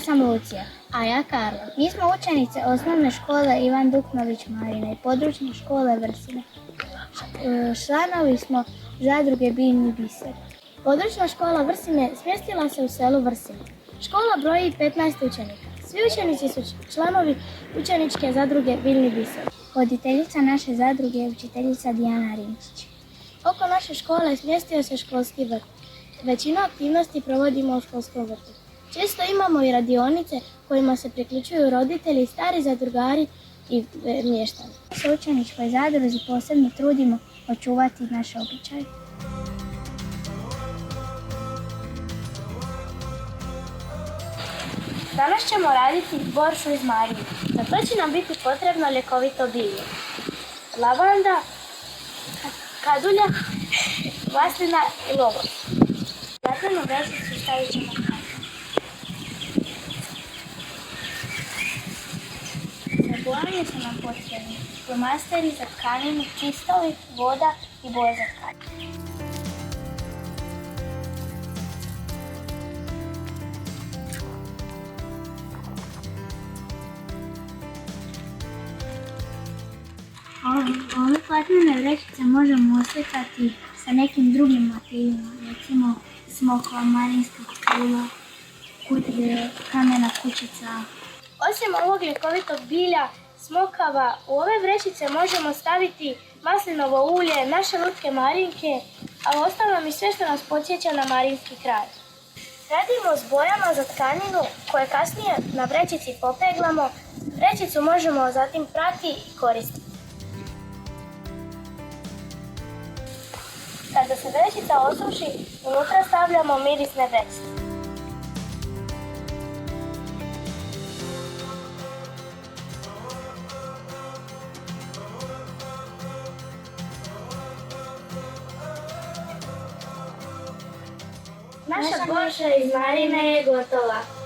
Sam Lucija. A ja Karla. Mi smo učenice osnovne škole Ivan Duknović Marina i područne škole Vrsine. Članovi smo zadruge Biljni biser. Područna škola Vrsine smjestila se u selu Vrsine. Škola broji 15 učenika. Svi učenici su članovi učeničke zadruge Biljni biser. Voditeljica naše zadruge je učiteljica Dijana Rinčić. Oko naše škole smjestio se školski vrt. Većinu aktivnosti provodimo u školskom vrtu. Često imamo i radionice kojima se priključuju roditelji, stari zadrugari i mještani. U našoj učeničkoj zadruzi posebno trudimo očuvati naše običaje. Danas ćemo raditi boršu iz marine. Za to će nam biti potrebno ljekovito bilje. Lavanda, kadulja, maslina i lovoz. Zatim u vrećicu stavit ćemo tkaninu. Za bojanje su nam potrebni flomasteri za tkaninu, čistovi, voda i boje za tkaninu. Ove platnene vrećice možemo oslikati sa nekim drugim motivima, recimo smokva, marinska krila, kamena kućica. Osim ovog ljekovitog bilja, smokava, u ove vrećice možemo staviti maslinovo ulje, naše lutke marinke, a uostalom i sve što nas podsjeća na marinski kraj. Radimo s bojama za tkaninu koje kasnije na vrećici popeglamo. Vrećicu možemo zatim prati i koristiti. Kada se vrećica osuši, unutra stavljamo mirisne vrećice. Naša borša iz marine je gotova.